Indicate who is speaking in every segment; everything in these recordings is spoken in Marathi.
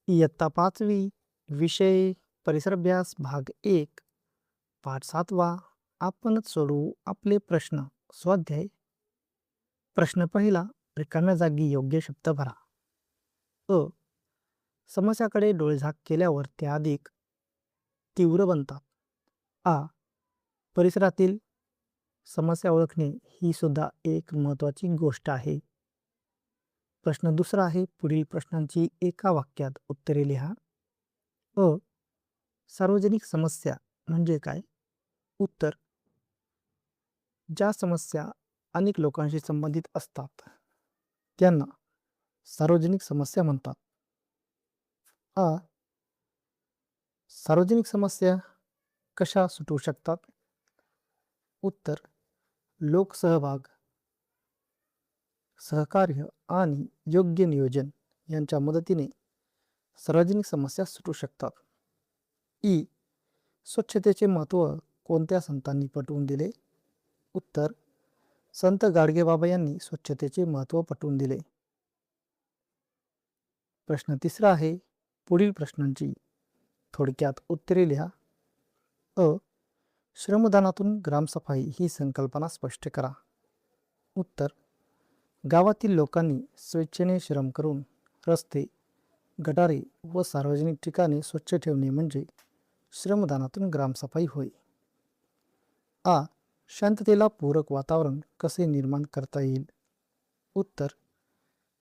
Speaker 1: इयत्ता 5वी विषय परिसर अभ्यास भाग 1 पाठ 7वा आपणच सोडवू आपले प्रश्न स्वाध्याय प्रश्न पहिला रिकाम्या जागी योग्य शब्द भरा. अ. समस्याकडे डोळेझाक केल्यावर त्या अधिक तीव्र बनतात. आ. परिसरातील समस्या ओळखणे ही सुद्धा एक महत्त्वाची गोष्ट आहे. प्रश्न दुसरा आहे पुढील प्रश्नांची एका वाक्यात उत्तरे लिहा. अ. सार्वजनिक समस्या म्हणजे काय? उत्तर. ज्या समस्या अनेक लोकांशी संबंधित असतात त्यांना सार्वजनिक समस्या म्हणतात. आ. सार्वजनिक समस्या कशा सुटू शकतात? उत्तर. लोकसहभाग, सहकार्य आणि योग्य नियोजन यांच्या मदतीने सार्वजनिक समस्या सुटू शकतात. ई. स्वच्छतेचे महत्त्व कोणत्या संतांनी पटवून दिले? उत्तर. संत गाडगेबाबा यांनी स्वच्छतेचे महत्त्व पटवून दिले. प्रश्न तिसरा आहे पुढील प्रश्नांची थोडक्यात उत्तरे लिहा. अ. श्रमदानातून ग्रामसफाई ही संकल्पना स्पष्ट करा. उत्तर. गावातील लोकांनी स्वेच्छेने श्रम करून रस्ते, गटारे व सार्वजनिक ठिकाणे स्वच्छ ठेवणे म्हणजे श्रमदानातून ग्रामसफाई होय. आ. शांततेला पूरक वातावरण कसे निर्माण करता येईल? उत्तर.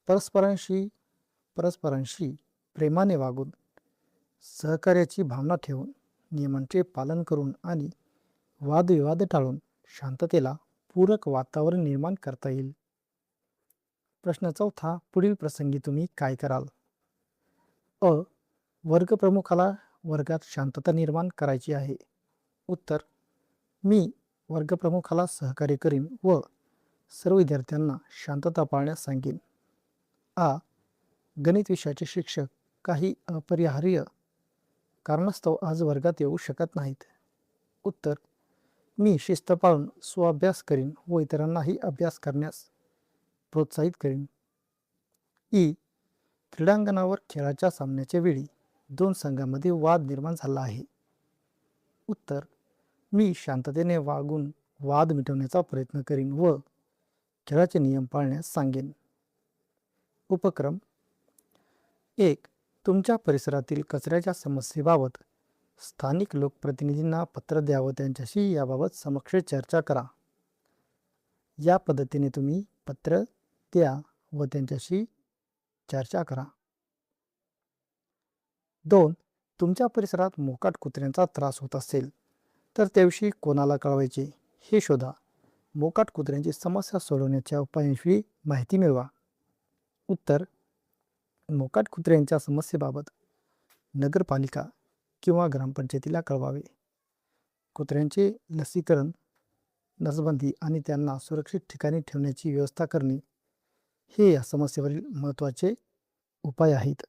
Speaker 1: परस्परांशी प्रेमाने वागून, सहकार्याची भावना ठेवून, नियमांचे पालन करून आणि वादविवाद टाळून शांततेला पूरक वातावरण निर्माण करता येईल. प्रश्न चौथा पुढील प्रसंगी तुम्ही काय कराल? अ. वर्गप्रमुखाला वर्गात शांतता निर्माण करायची आहे. उत्तर. मी वर्गप्रमुखाला सहकार्य करीन व सर्व विद्यार्थ्यांना शांतता पाळण्यास सांगेन. आ. गणित विषयाचे शिक्षक काही अपरिहार्य कारणास्तव आज वर्गात येऊ शकत नाहीत. उत्तर. मी शिस्त पाळून स्वाभ्यास करीन व इतरांनाही अभ्यास करण्यास प्रोत्साहित करीन. ई. क्रीडांगणावर खेळाच्या सामन्याच्या वेळी दोन संघांमध्ये वाद निर्माण झाला आहे. उत्तर. मी शांततेने वागून वाद मिटवण्याचा प्रयत्न करीन व खेळाचे नियम पाळण्यास सांगेन. उपक्रम 1. तुमच्या परिसरातील कचऱ्याच्या समस्येबाबत स्थानिक लोकप्रतिनिधींना पत्र द्या व त्यांच्याशी याबाबत समक्ष चर्चा करा. या पद्धतीने तुम्ही पत्र द्या व त्यांच्याशी चर्चा करा. 2. तुमच्या परिसरात मोकाट कुत्र्यांचा त्रास होत असेल तर त्याविषयी कोणाला कळवायचे हे शोधा. मोकाट कुत्र्यांची समस्या सोडवण्याच्या उपायांविषयी माहिती मिळवा. उत्तर. मोकाट कुत्र्यांच्या समस्येबाबत नगरपालिका किंवा ग्रामपंचायतीला कळवावे. कुत्र्यांचे लसीकरण, नसबंदी आणि त्यांना सुरक्षित ठिकाणी ठेवण्याची व्यवस्था करणे हे या समस्येवरील महत्त्वाचे उपाय आहेत.